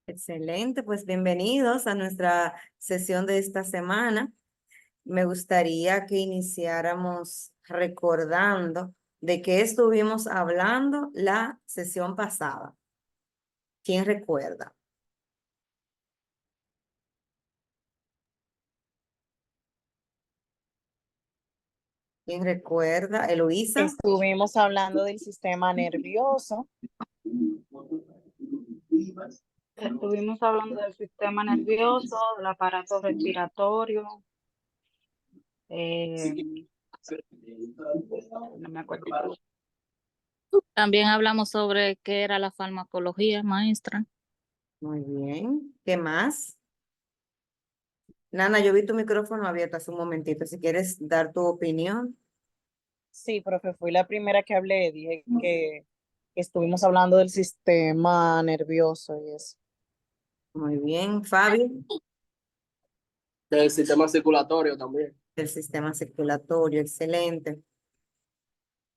Excelente, pues bienvenidos a nuestra sesión de esta semana. Me gustaría que iniciáramos recordando de qué estuvimos hablando la sesión pasada. ¿Quién recuerda? ¿Quién recuerda? Eloísa. Estuvimos hablando del sistema nervioso. Estuvimos hablando del sistema nervioso, del aparato respiratorio, no me acuerdo. También hablamos sobre qué era la farmacología, maestra. Muy bien. ¿Qué más? Nana, yo vi tu micrófono abierto hace un momentito. Si quieres dar tu opinión. Sí, profe, fui la primera que hablé. Dije que estuvimos hablando del sistema nervioso y eso. Muy bien. Fabio, Del sistema circulatorio también. del sistema circulatorio. Excelente.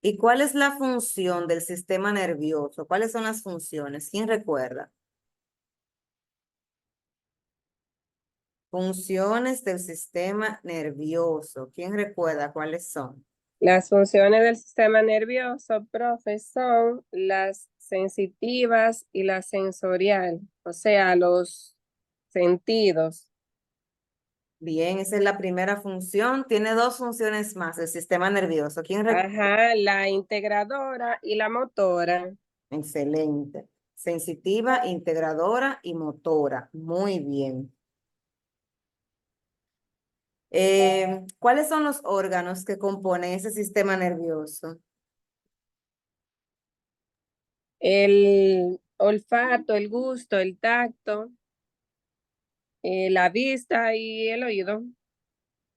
¿Y cuál es la función del sistema nervioso? ¿Cuáles son las funciones? ¿Quién recuerda? Funciones del sistema nervioso. ¿Quién recuerda cuáles son? Las funciones del sistema nervioso, profe, son las sensitivas y la sensorial, o sea, los sentidos. Bien, esa es la primera función. Tiene dos funciones más, el sistema nervioso. ¿Quién recuerda? Ajá, la integradora y la motora. Excelente. Sensitiva, integradora y motora. Muy bien. ¿Cuáles son los órganos que componen ese sistema nervioso? El olfato, el gusto, el tacto, la vista y el oído.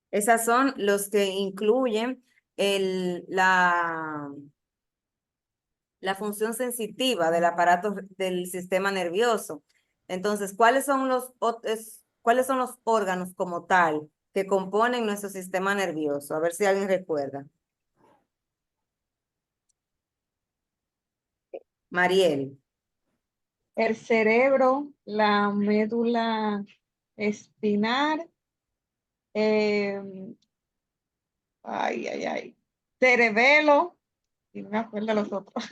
Esas son los que incluyen la función sensitiva del aparato del sistema nervioso. Entonces, ¿cuáles son los órganos como tal que componen nuestro sistema nervioso? A ver si alguien recuerda. Mariel. El cerebro, la médula espinal, cerebelo, y no me acuerdo los otros.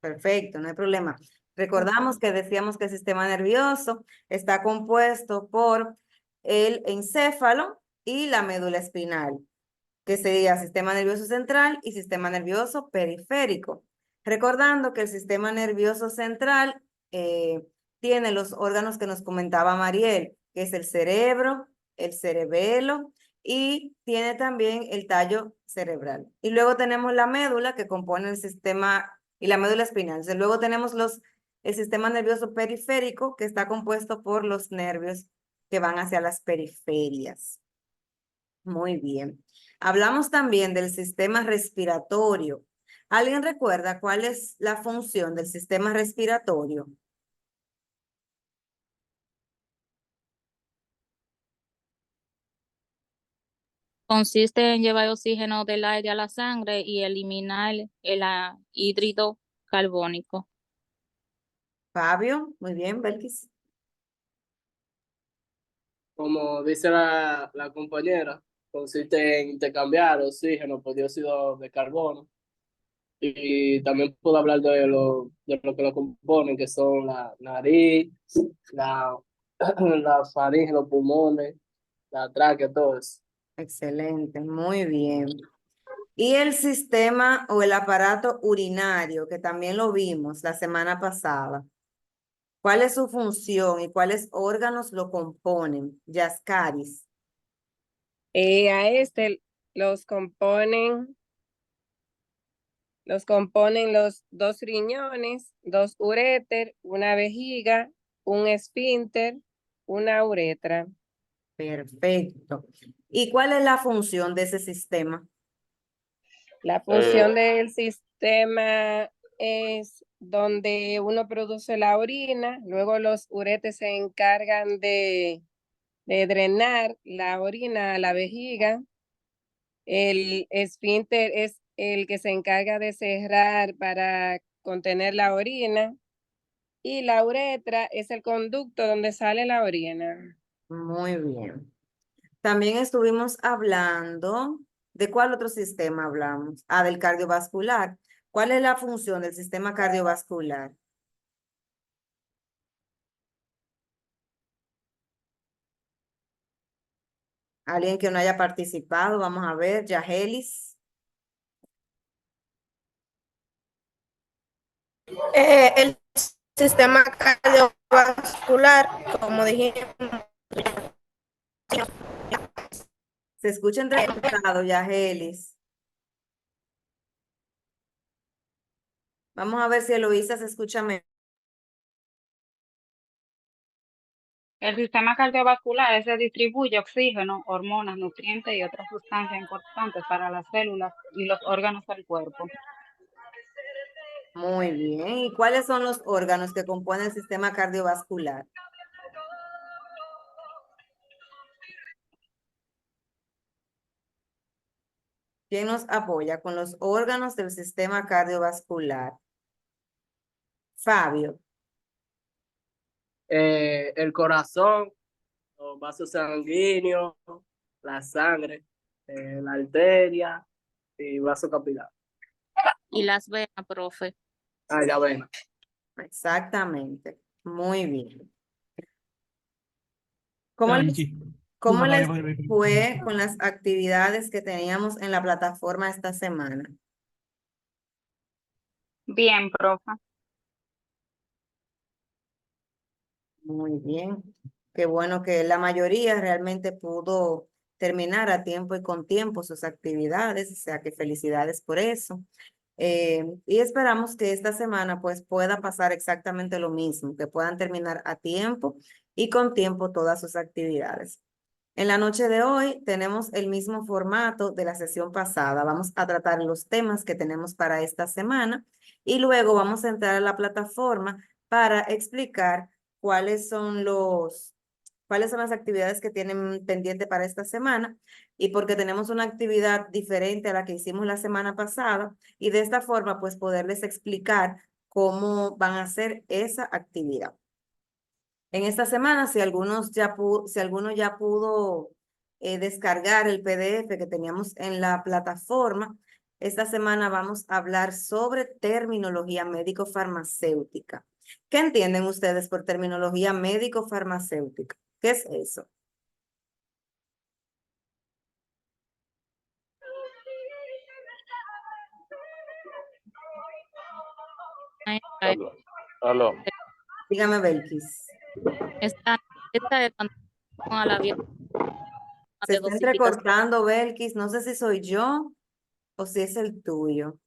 Perfecto, no hay problema. Recordamos que decíamos que el sistema nervioso está compuesto por el encéfalo y la médula espinal, que sería sistema nervioso central y sistema nervioso periférico. Recordando que el sistema nervioso central tiene los órganos que nos comentaba Mariel, que es el cerebro, el cerebelo y tiene también el tallo cerebral. Y luego tenemos la médula que compone el sistema y la médula espinal. Luego tenemos el sistema nervioso periférico que está compuesto por los nervios que van hacia las periferias. Muy bien. Hablamos también del sistema respiratorio. ¿Alguien recuerda cuál es la función del sistema respiratorio? Consiste en llevar oxígeno del aire a la sangre y eliminar el hídrido carbónico. Fabio, muy bien, Belkis. Como dice la compañera, consiste en intercambiar oxígeno por dióxido de carbono. Y también puedo hablar de lo que lo componen, que son la nariz, la, la faringe, los pulmones, la tráquea, todo eso. Excelente, muy bien. Y el sistema o el aparato urinario, que también lo vimos la semana pasada. ¿Cuál es su función y cuáles órganos lo componen? Yascaris. A este los componen los dos riñones, dos uréter, una vejiga, un esfínter, una uretra. Perfecto. ¿Y cuál es la función de ese sistema? La función del sistema es donde uno produce la orina, luego los uretes se encargan de drenar la orina a la vejiga. El esfínter es el que se encarga de cerrar para contener la orina y la uretra es el conducto donde sale la orina. Muy bien. También estuvimos hablando, ¿de cuál otro sistema hablamos? Ah, del cardiovascular. ¿Cuál es la función del sistema cardiovascular? Alguien que no haya participado, vamos a ver, Yagelis. El sistema cardiovascular, como dijimos, Se escucha entrecortado, Yagelis. Vamos a ver si Eloísa se escucha mejor. El sistema cardiovascular se distribuye oxígeno, hormonas, nutrientes y otras sustancias importantes para las células y los órganos del cuerpo. Muy bien. ¿Y cuáles son los órganos que componen el sistema cardiovascular? ¿Quién nos apoya con los órganos del sistema cardiovascular? Fabio. El corazón, los vasos sanguíneos, la sangre, la arteria y vaso capilar. Y las venas, profe. Ah, ya ven. Exactamente. Muy bien. ¿Cómo les fue con las actividades que teníamos en la plataforma esta semana? Bien, profe. Muy bien. Qué bueno que la mayoría realmente pudo terminar a tiempo y con tiempo sus actividades, o sea que felicidades por eso. Y esperamos que esta semana pues pueda pasar exactamente lo mismo, que puedan terminar a tiempo y con tiempo todas sus actividades. En la noche de hoy tenemos el mismo formato de la sesión pasada. Vamos a tratar los temas que tenemos para esta semana y luego vamos a entrar a la plataforma para explicar cuáles son las actividades que tienen pendiente para esta semana y porque tenemos una actividad diferente a la que hicimos la semana pasada y de esta forma pues poderles explicar cómo van a hacer esa actividad. En esta semana, si alguno ya pudo descargar el PDF que teníamos en la plataforma, esta semana vamos a hablar sobre terminología médico-farmacéutica. ¿Qué entienden ustedes por terminología médico-farmacéutica? ¿Qué es eso? Maestra, Aló. Dígame, Belkis. esta es cuando vamos a la vía Se de está dosificación. entrecortando, Belkis. No sé si soy yo o si es el tuyo.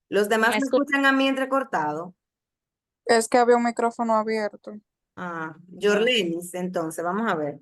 ¿Los demás ¿Me me escucha? escuchan a mí entrecortado? es que había un micrófono abierto. Ah, Yorlenis, entonces, vamos a ver.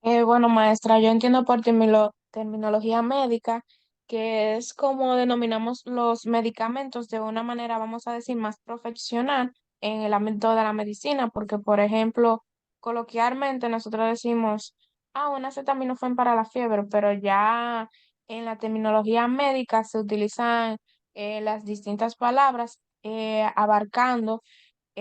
Bueno, maestra, yo entiendo por terminología médica que es como denominamos los medicamentos de una manera, vamos a decir, más profesional en el ámbito de la medicina, porque, por ejemplo, coloquialmente nosotros decimos, un acetaminofén para la fiebre, pero ya en la terminología médica se utilizan las distintas palabras abarcando,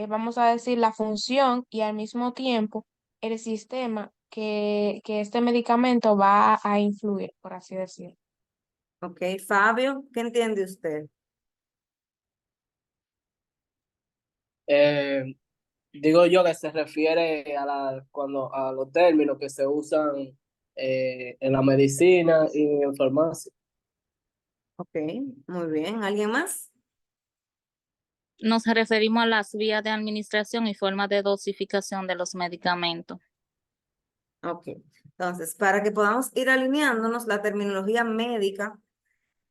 vamos a decir, la función y al mismo tiempo el sistema que este medicamento va a influir, por así decirlo. Ok, Fabio, ¿qué entiende usted? Eh, Digo yo que se refiere a los términos que se usan en la medicina y en farmacia. Ok, muy bien. ¿Alguien más? Nos referimos a las vías de administración y formas de dosificación de los medicamentos. Ok, entonces, para que podamos ir alineándonos, la terminología médica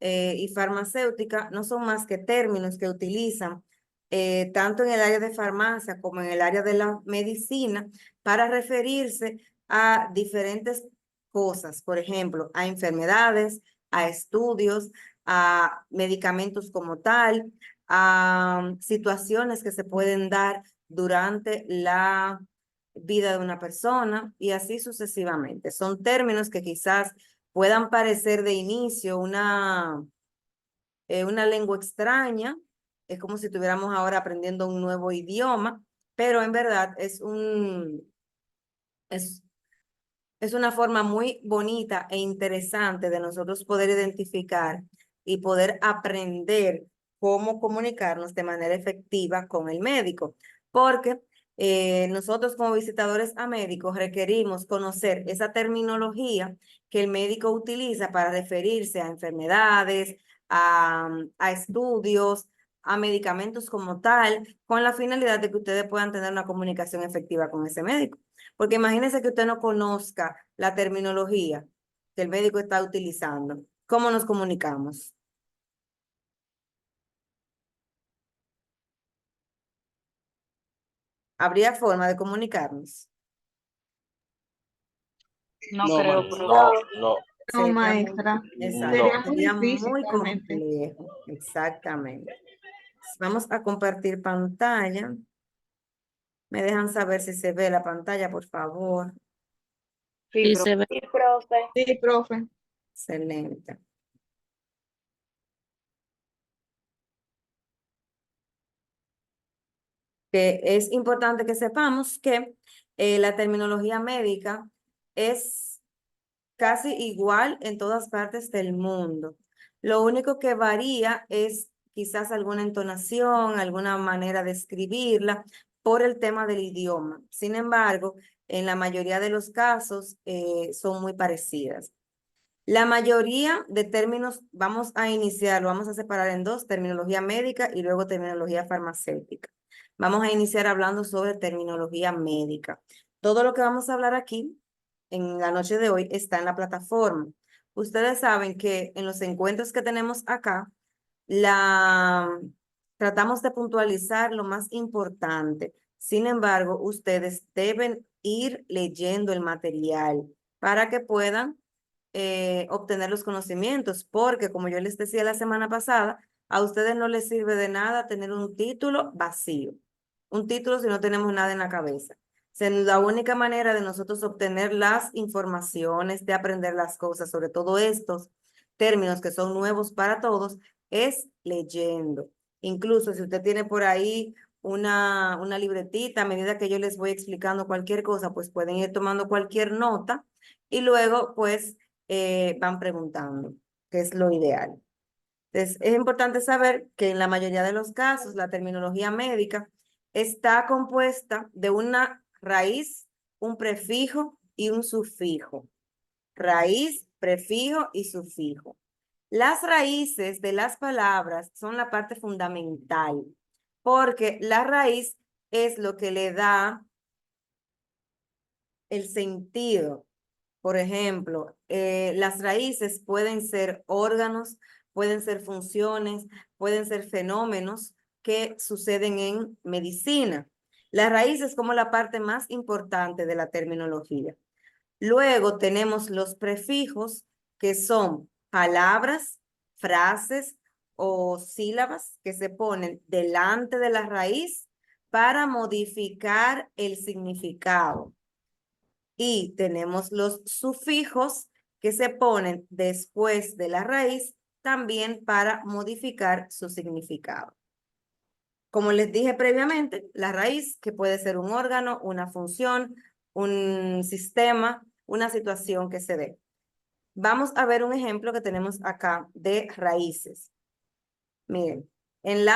y farmacéutica no son más que términos que utilizan tanto en el área de farmacia como en el área de la medicina para referirse a diferentes cosas, por ejemplo, a enfermedades, a estudios, a medicamentos como tal, a situaciones que se pueden dar durante la vida de una persona y así sucesivamente. Son términos que quizás puedan parecer de inicio una lengua extraña, es como si estuviéramos ahora aprendiendo un nuevo idioma, pero en verdad es, es una forma muy bonita e interesante de nosotros poder identificar y poder aprender cómo comunicarnos de manera efectiva con el médico, porque nosotros como visitadores a médicos requerimos conocer esa terminología que el médico utiliza para referirse a enfermedades, a estudios, a medicamentos como tal, con la finalidad de que ustedes puedan tener una comunicación efectiva con ese médico. Porque imagínese que usted no conozca la terminología que el médico está utilizando. ¿Cómo nos comunicamos? ¿Habría forma de comunicarnos? No No, creo, maestra. profe. No, Sería muy, maestra. exacto, Sería muy sería difícil muy realmente. complejo. Exactamente. Vamos a compartir pantalla. Me dejan saber si se ve la pantalla, por favor. Sí, profe. Sí, profe. Excelente. Que es importante que sepamos que la terminología médica es casi igual en todas partes del mundo. Lo único que varía es quizás alguna entonación, alguna manera de escribirla por el tema del idioma. Sin embargo, en la mayoría de los casos son muy parecidas. La mayoría de términos vamos a iniciar, lo vamos a separar en dos, terminología médica y luego terminología farmacéutica. Vamos a iniciar hablando sobre terminología médica. Todo lo que vamos a hablar aquí en la noche de hoy está en la plataforma. Ustedes saben que en los encuentros que tenemos acá, la, tratamos de puntualizar lo más importante. Sin embargo, ustedes deben ir leyendo el material para que puedan obtener los conocimientos, porque como yo les decía la semana pasada, a ustedes no les sirve de nada tener un título vacío, un título si no tenemos nada en la cabeza. La única manera de nosotros obtener las informaciones, de aprender las cosas, sobre todo estos términos que son nuevos para todos, es leyendo. Incluso si usted tiene por ahí una libretita, a medida que yo les voy explicando cualquier cosa, pues pueden ir tomando cualquier nota y luego pues van preguntando, que es lo ideal. Entonces, es importante saber que en la mayoría de los casos la terminología médica está compuesta de una raíz, un prefijo y un sufijo. Raíz, prefijo y sufijo. Las raíces de las palabras son la parte fundamental, porque la raíz es lo que le da el sentido. Por ejemplo, las raíces pueden ser órganos, pueden ser funciones, pueden ser fenómenos que suceden en medicina. La raíz es como la parte más importante de la terminología. Luego tenemos los prefijos, que son palabras, frases o sílabas que se ponen delante de la raíz para modificar el significado. Y tenemos los sufijos que se ponen después de la raíz también para modificar su significado. Como les dije previamente, la raíz, que puede ser un órgano, una función, un sistema, una situación que se dé. Vamos a ver un ejemplo que tenemos acá de raíces. Miren, en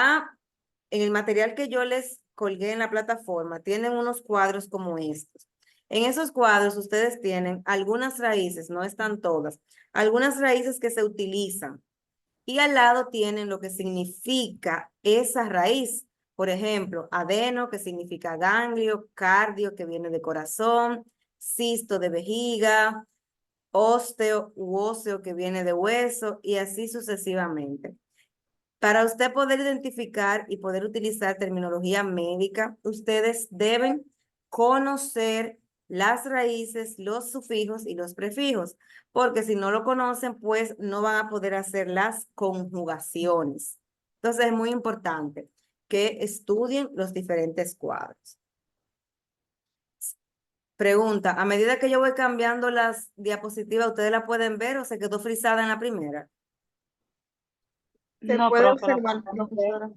el material que yo les colgué en la plataforma, tienen unos cuadros como estos. En esos cuadros ustedes tienen algunas raíces, no están todas, algunas raíces que se utilizan. Y al lado tienen lo que significa esa raíz. Por ejemplo, adeno, que significa ganglio, cardio, que viene de corazón, cisto de vejiga, ósteo u óseo, que viene de hueso, y así sucesivamente. Para usted poder identificar y poder utilizar terminología médica, ustedes deben conocer las raíces, los sufijos y los prefijos, porque si no lo conocen, pues no van a poder hacer las conjugaciones. Entonces es muy importante que estudien los diferentes cuadros. Pregunta, a medida que yo voy cambiando las diapositivas, ¿ustedes la pueden ver o se quedó frisada en la primera? Se No, puede profe, la observar, podemos ver. profesora.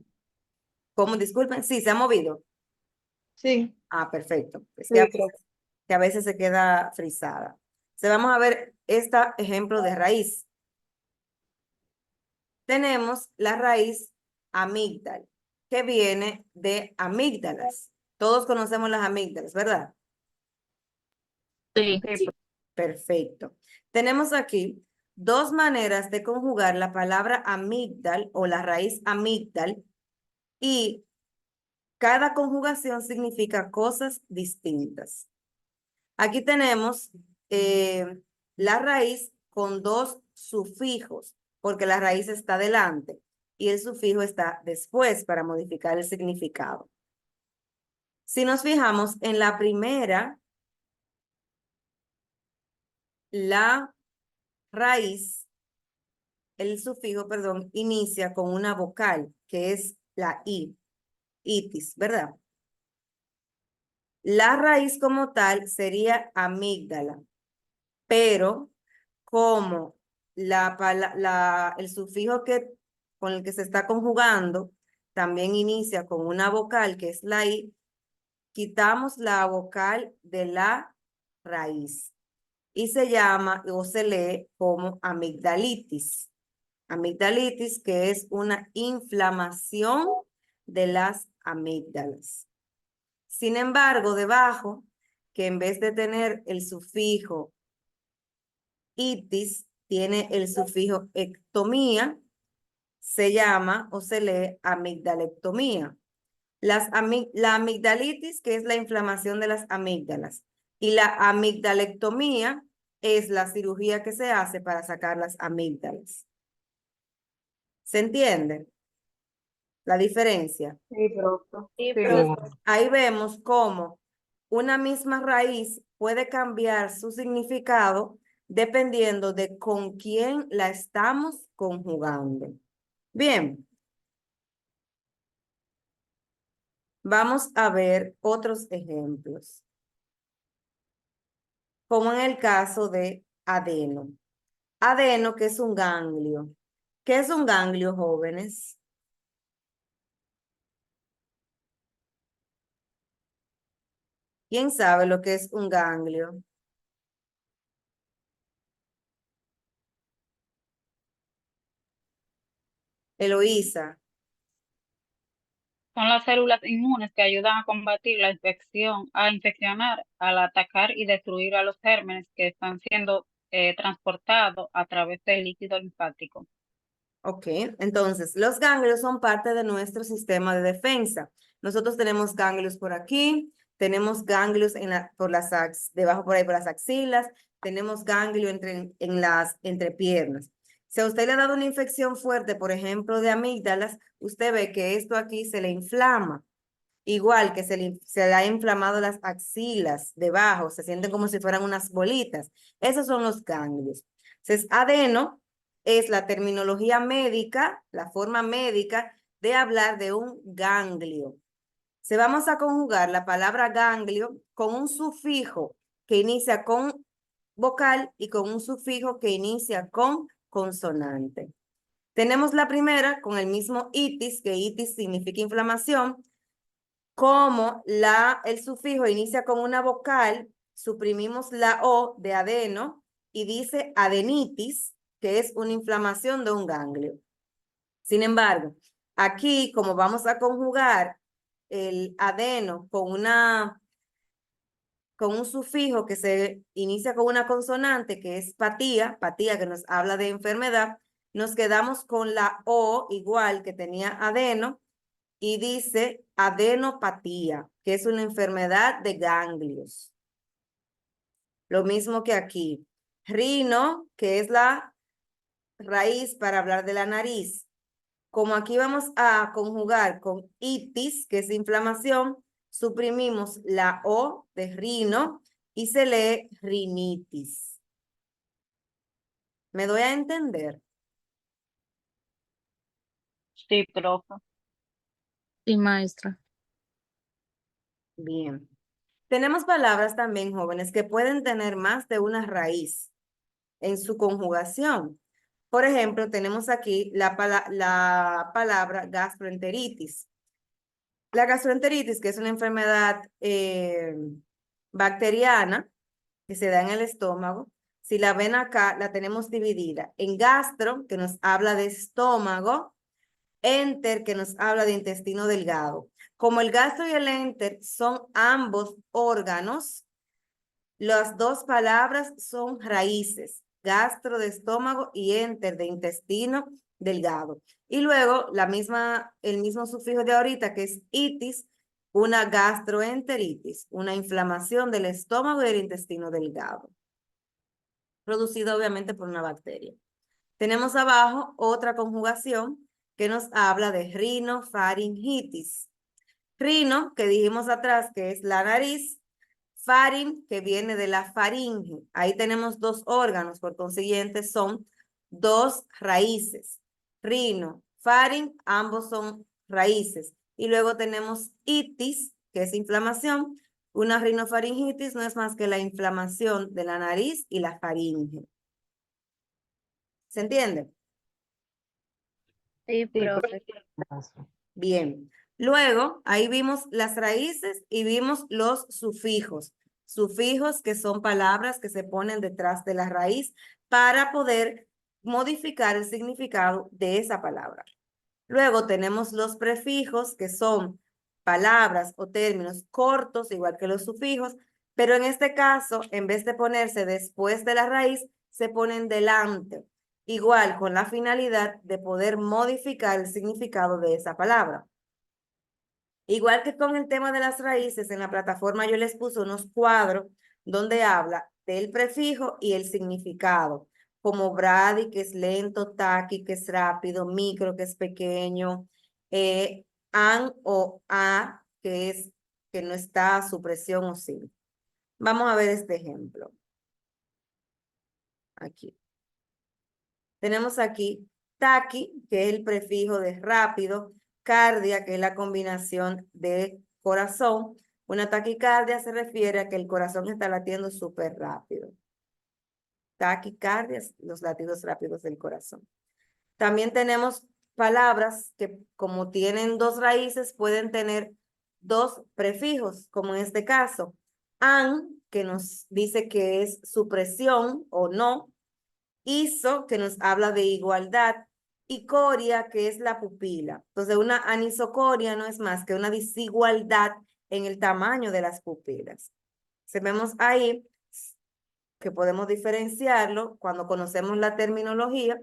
¿Cómo? Disculpen. Sí, se ha movido. Sí. Ah, perfecto. Es Sí, que a veces se queda frisada. Vamos a ver este ejemplo de raíz. Tenemos la raíz amígdala, que viene de amígdalas. Todos conocemos las amígdalas, ¿verdad? Sí, Perfecto. Tenemos aquí dos maneras de conjugar la palabra amígdal o la raíz amígdal y cada conjugación significa cosas distintas. Aquí tenemos la raíz con dos sufijos, porque la raíz está delante y el sufijo está después para modificar el significado. Si nos fijamos en la primera, la raíz, el sufijo, perdón, inicia con una vocal, que es la I, itis, ¿verdad? La raíz como tal sería amígdala, pero como el sufijo con el que se está conjugando también inicia con una vocal, que es la I, quitamos la vocal de la raíz y se llama o se lee como amigdalitis. Amigdalitis, que es una inflamación de las amígdalas. Sin embargo, debajo, que en vez de tener el sufijo itis, tiene el sufijo ectomía, se llama o se lee amigdalectomía. La amigdalitis, que es la inflamación de las amígdalas, y la amigdalectomía es la cirugía que se hace para sacar las amígdalas. ¿Se entiende la diferencia? sí, profe. Sí, Sí. profe. Ahí vemos cómo una misma raíz puede cambiar su significado dependiendo de con quién la estamos conjugando. Bien, vamos a ver otros ejemplos, como en el caso de adeno. Adeno, que es un ganglio. ¿Qué es un ganglio, jóvenes? ¿Quién sabe lo que es un ganglio? Eloísa. Son las células inmunes que ayudan a combatir la infección, a infeccionar, al atacar y destruir a los gérmenes que están siendo transportados a través del líquido linfático. Ok, entonces los ganglios son parte de nuestro sistema de defensa. Nosotros tenemos ganglios por aquí, tenemos ganglios debajo por ahí por las axilas, tenemos ganglio en las entrepiernas. Si a usted le ha dado una infección fuerte, por ejemplo, de amígdalas, usted ve que esto aquí se le inflama. Igual que se le ha inflamado las axilas debajo, se sienten como si fueran unas bolitas. Esos son los ganglios. Entonces, adeno es la terminología médica, la forma médica de hablar de un ganglio. Se vamos a conjugar la palabra ganglio con un sufijo que inicia con vocal y con un sufijo que inicia con consonante. Tenemos la primera con el mismo itis, que itis significa inflamación. Como el sufijo inicia con una vocal, suprimimos la O de adeno y dice adenitis, que es una inflamación de un ganglio. Sin embargo, aquí, como vamos a conjugar el adeno con un sufijo que se inicia con una consonante, que es patía, patía que nos habla de enfermedad, nos quedamos con la O igual que tenía adeno, y dice adenopatía, que es una enfermedad de ganglios. Lo mismo que aquí. Rino, que es la raíz para hablar de la nariz. Como aquí vamos a conjugar con itis, que es inflamación, suprimimos la O de rino y se lee rinitis. ¿Me doy a entender? Sí, profe. Sí, maestra. Bien. Tenemos palabras también, jóvenes, que pueden tener más de una raíz en su conjugación. Por ejemplo, tenemos aquí la palabra gastroenteritis. La gastroenteritis, que es una enfermedad bacteriana que se da en el estómago, si la ven acá, la tenemos dividida en gastro, que nos habla de estómago, enter, que nos habla de intestino delgado. Como el gastro y el enter son ambos órganos, las dos palabras son raíces, gastro de estómago y enter de intestino delgado. Y luego el mismo sufijo de ahorita, que es itis, una gastroenteritis, una inflamación del estómago y del intestino delgado, producida obviamente por una bacteria. Tenemos abajo otra conjugación que nos habla de rinofaringitis. Rino, que dijimos atrás que es la nariz, farin, que viene de la faringe. Ahí tenemos dos órganos, por consiguiente son dos raíces. Rino, farin, ambos son raíces. Y luego tenemos itis, que es inflamación. Una rinofaringitis no es más que la inflamación de la nariz y la faringe. ¿Se entiende? Sí, profe. Bien. Luego, ahí vimos las raíces y vimos los sufijos. Sufijos que son palabras que se ponen detrás de la raíz para poder modificar el significado de esa palabra. Luego tenemos los prefijos, que son palabras o términos cortos, igual que los sufijos, pero en este caso, en vez de ponerse después de la raíz, se ponen delante, igual con la finalidad de poder modificar el significado de esa palabra. Igual que con el tema de las raíces, en la plataforma yo les puse unos cuadros donde habla del prefijo y el significado, como bradi, que es lento, taqui, que es rápido, micro, que es pequeño, an o a, que no está a supresión o sí. Vamos a ver este ejemplo. Aquí. Tenemos aquí taqui, que es el prefijo de rápido, cardia, que es la combinación de corazón. Una taquicardia se refiere a que el corazón está latiendo súper rápido. Taquicardia, los latidos rápidos del corazón. También tenemos palabras que, como tienen dos raíces, pueden tener dos prefijos, como en este caso. An, que nos dice que es supresión o no. Iso, que nos habla de igualdad, y coria, que es la pupila. Entonces, una anisocoria no es más que una desigualdad en el tamaño de las pupilas. Se vemos ahí que podemos diferenciarlo cuando conocemos la terminología,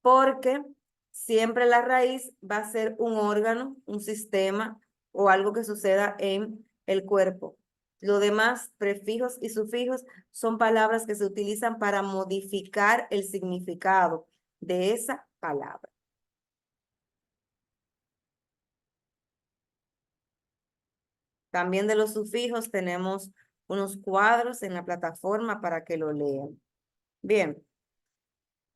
porque siempre la raíz va a ser un órgano, un sistema o algo que suceda en el cuerpo. Lo demás, prefijos y sufijos, son palabras que se utilizan para modificar el significado de esa palabra. También de los sufijos tenemos unos cuadros en la plataforma para que lo lean. Bien.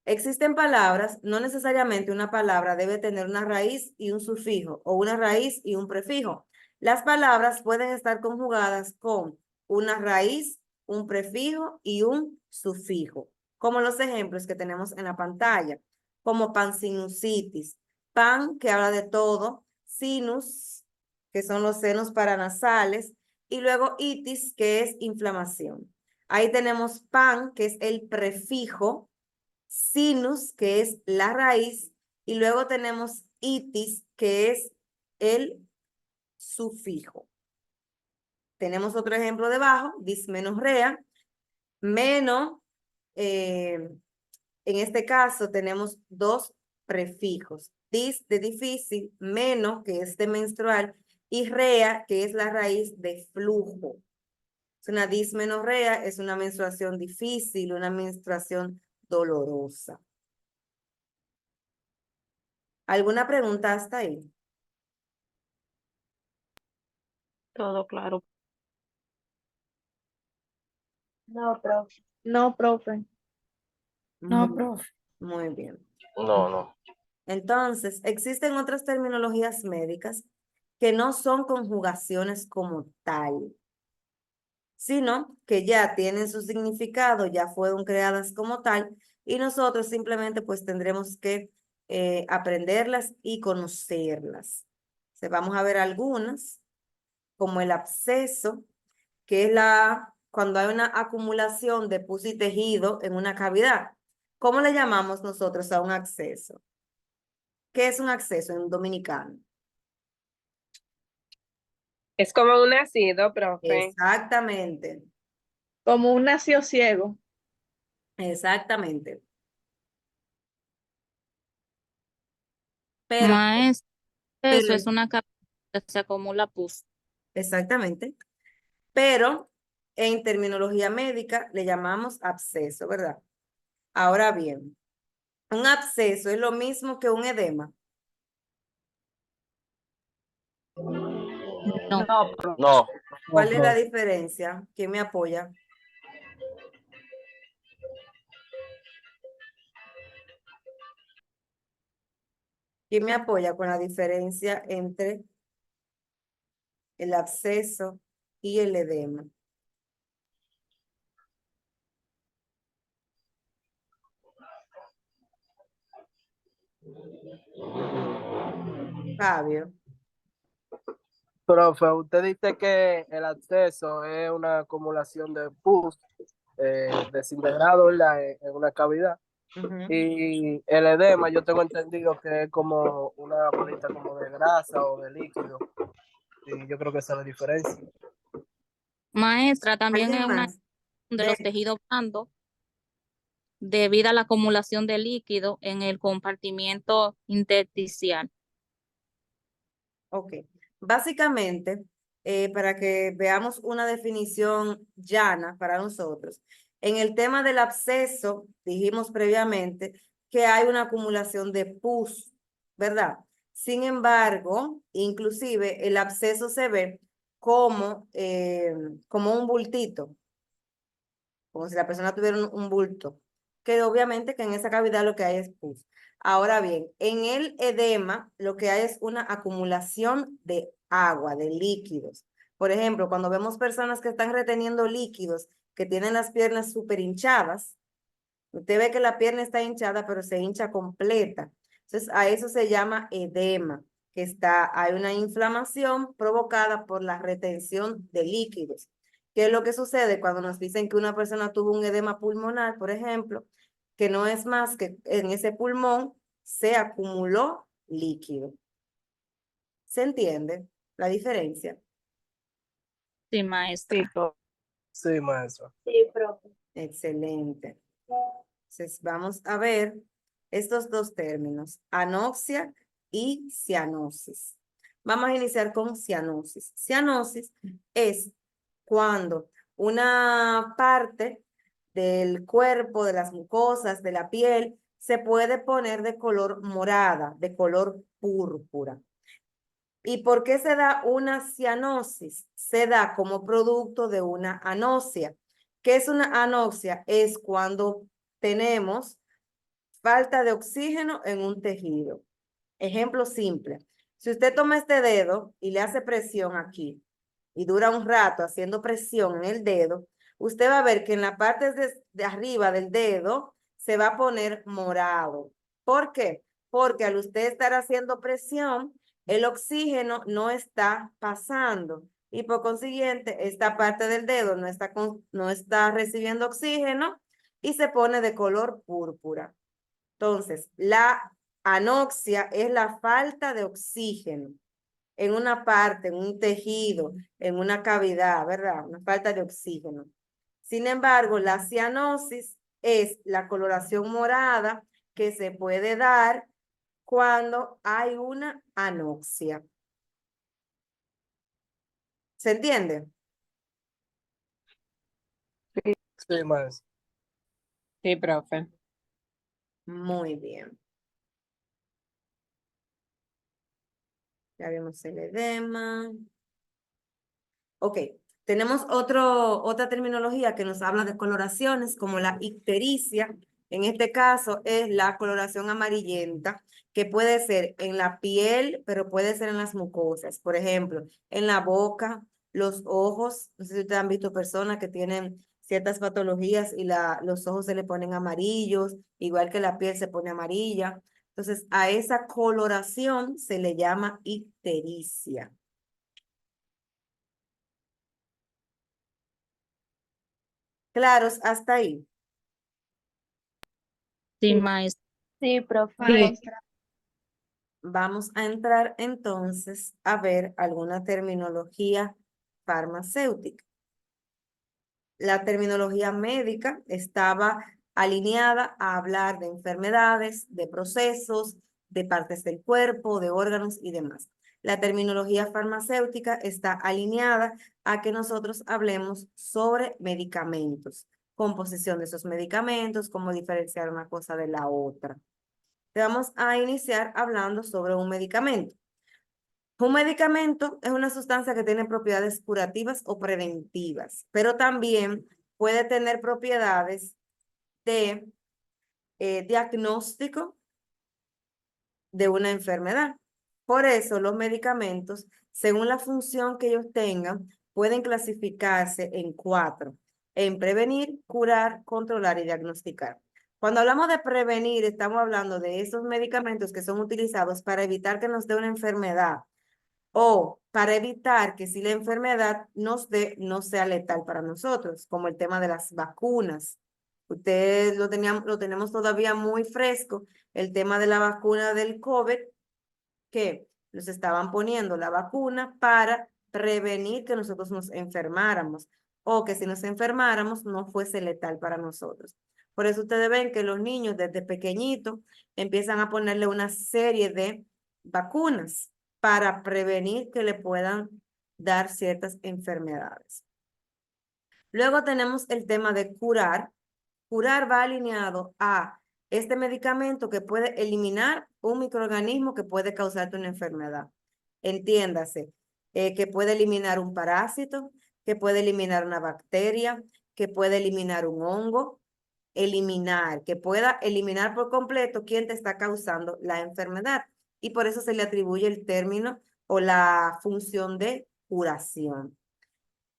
Existen palabras, no necesariamente una palabra debe tener una raíz y un sufijo, o una raíz y un prefijo. Las palabras pueden estar conjugadas con una raíz, un prefijo y un sufijo, como los ejemplos que tenemos en la pantalla, como pansinusitis, pan, que habla de todo, sinus, que son los senos paranasales, y luego itis, que es inflamación. Ahí tenemos pan, que es el prefijo, sinus, que es la raíz, y luego tenemos itis, que es el sufijo. Tenemos otro ejemplo debajo, dismenorrea, meno, en este caso tenemos dos prefijos, dis de difícil, meno, que es de menstrual, y rea, que es la raíz de flujo. Una dismenorrea es una menstruación difícil, una menstruación dolorosa. ¿Alguna pregunta hasta ahí? Todo claro. No, profe. No, profe. Muy bien. No. Entonces, existen otras terminologías médicas que no son conjugaciones como tal, sino que ya tienen su significado, ya fueron creadas como tal, y nosotros simplemente pues tendremos que aprenderlas y conocerlas. Vamos a ver algunas, como el absceso, que es cuando hay una acumulación de pus y tejido en una cavidad. ¿Cómo le llamamos nosotros a un absceso? ¿Qué es un absceso en dominicano? Es como un ácido, profe. Exactamente, Como un nació ciego. exactamente. Pero, Maestra, eso pero, es una cavidad que se acumula pus. exactamente. Pero en terminología médica le llamamos absceso, ¿verdad? Ahora bien, un absceso es lo mismo que un edema. No, No. ¿Cuál es la diferencia? ¿Quién me apoya? ¿Quién me apoya con la diferencia entre el absceso y el edema? Fabio. Profe, usted dice que el absceso es una acumulación de pus desintegrado, ¿verdad? En una cavidad. Ujú. Y el edema, yo tengo entendido que es como una bolita como de grasa o de líquido. Y yo creo que esa es la diferencia. maestra, también es ¿Alguien una más? de los tejidos blandos debido a la acumulación de líquido en el compartimiento intersticial. Ok. Básicamente, para que veamos una definición llana para nosotros, en el tema del absceso, dijimos previamente que hay una acumulación de pus, ¿verdad? Sin embargo, inclusive el absceso se ve como un bultito, como si la persona tuviera un bulto, que obviamente que en esa cavidad lo que hay es pus. Ahora bien, en el edema lo que hay es una acumulación de agua, de líquidos. Por ejemplo, cuando vemos personas que están reteniendo líquidos, que tienen las piernas súper hinchadas, usted ve que la pierna está hinchada, pero se hincha completa. Entonces, a eso se llama edema, hay una inflamación provocada por la retención de líquidos. ¿Qué es lo que sucede cuando nos dicen que una persona tuvo un edema pulmonar, por ejemplo? Que no es más que en ese pulmón se acumuló líquido. ¿Se entiende la diferencia? Sí, maestra. Sí, profe. Sí, maestro. Excelente. Entonces, vamos a ver estos dos términos, anoxia y cianosis. Vamos a iniciar con cianosis. Cianosis es cuando una parte del cuerpo, de las mucosas, de la piel, se puede poner de color morada, de color púrpura. ¿Y por qué se da una cianosis? Se da como producto de una anoxia. ¿Qué es una anoxia? Es cuando tenemos falta de oxígeno en un tejido. Ejemplo simple. Si usted toma este dedo y le hace presión aquí y dura un rato haciendo presión en el dedo, usted va a ver que en la parte de arriba del dedo se va a poner morado. ¿Por qué? Porque al usted estar haciendo presión, el oxígeno no está pasando y por consiguiente esta parte del dedo no está recibiendo oxígeno y se pone de color púrpura. Entonces, la anoxia es la falta de oxígeno en una parte, en un tejido, en una cavidad, ¿verdad? Una falta de oxígeno. Sin embargo, la cianosis es la coloración morada que se puede dar cuando hay una anoxia. ¿Se entiende? Sí, maestro. Sí, profe. Muy bien. Ya vimos el edema. Ok, tenemos otra terminología que nos habla de coloraciones, como la ictericia. En este caso es la coloración amarillenta, que puede ser en la piel, pero puede ser en las mucosas. Por ejemplo, en la boca, los ojos. No sé si ustedes han visto personas que tienen ciertas patologías y los ojos se le ponen amarillos, igual que la piel se pone amarilla. Entonces, a esa coloración se le llama ictericia. ¿Claros hasta ahí? Sí, maestra. Sí, profe. Maestra. Vamos a entrar entonces a ver alguna terminología farmacéutica. La terminología médica estaba alineada a hablar de enfermedades, de procesos, de partes del cuerpo, de órganos y demás. La terminología farmacéutica está alineada a que nosotros hablemos sobre medicamentos, composición de esos medicamentos, cómo diferenciar una cosa de la otra. Vamos a iniciar hablando sobre un medicamento. Un medicamento es una sustancia que tiene propiedades curativas o preventivas, pero también puede tener propiedades de diagnóstico de una enfermedad. Por eso los medicamentos, según la función que ellos tengan, pueden clasificarse en 4: en prevenir, curar, controlar y diagnosticar. Cuando hablamos de prevenir, estamos hablando de esos medicamentos que son utilizados para evitar que nos dé una enfermedad o para evitar que si la enfermedad nos dé, no sea letal para nosotros, como el tema de las vacunas. Ustedes lo tenemos todavía muy fresco, el tema de la vacuna del COVID, que nos estaban poniendo la vacuna para prevenir que nosotros nos enfermáramos o que si nos enfermáramos no fuese letal para nosotros. Por eso ustedes ven que los niños desde pequeñitos empiezan a ponerle una serie de vacunas para prevenir que le puedan dar ciertas enfermedades. Luego tenemos el tema de curar. Curar va alineado a este medicamento que puede eliminar un microorganismo que puede causarte una enfermedad. Entiéndase, que puede eliminar un parásito, que puede eliminar una bacteria, que puede eliminar un hongo, que pueda eliminar por completo quién te está causando la enfermedad. Y por eso se le atribuye el término o la función de curación.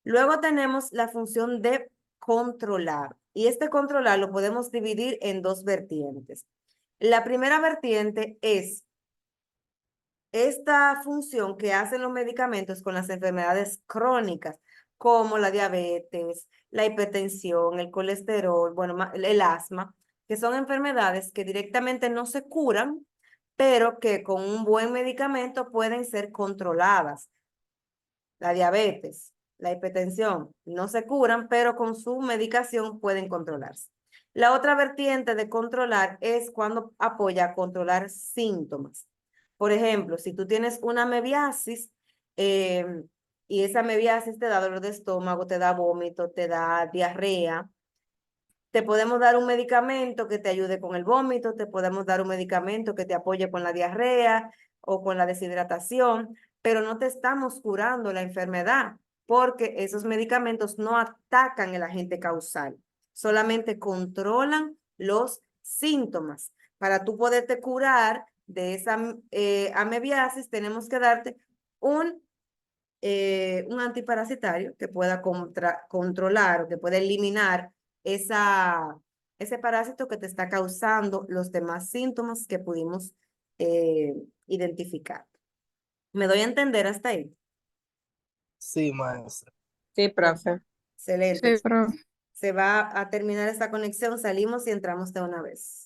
Luego tenemos la función de controlar. Y este controlar lo podemos dividir en 2 vertientes. La primera vertiente es esta función que hacen los medicamentos con las enfermedades crónicas, como la diabetes, la hipertensión, el colesterol, bueno, el asma, que son enfermedades que directamente no se curan, pero que con un buen medicamento pueden ser controladas. La diabetes, la hipertensión no se curan, pero con su medicación pueden controlarse. La otra vertiente de controlar es cuando apoya a controlar síntomas. Por ejemplo, si tú tienes una amebiasis y esa amebiasis te da dolor de estómago, te da vómito, te da diarrea, te podemos dar un medicamento que te ayude con el vómito, te podemos dar un medicamento que te apoye con la diarrea o con la deshidratación, pero no te estamos curando la enfermedad porque esos medicamentos no atacan el agente causal, solamente controlan los síntomas. Para tú poderte curar de esa amebiasis, tenemos que darte un antiparasitario que pueda controlar o que pueda eliminar ese parásito que te está causando los demás síntomas que pudimos identificar. ¿Me doy a entender hasta ahí? Sí, maestra. Sí, profe. Excelente. Sí, profe. Se va a terminar esta conexión, salimos y entramos de una vez.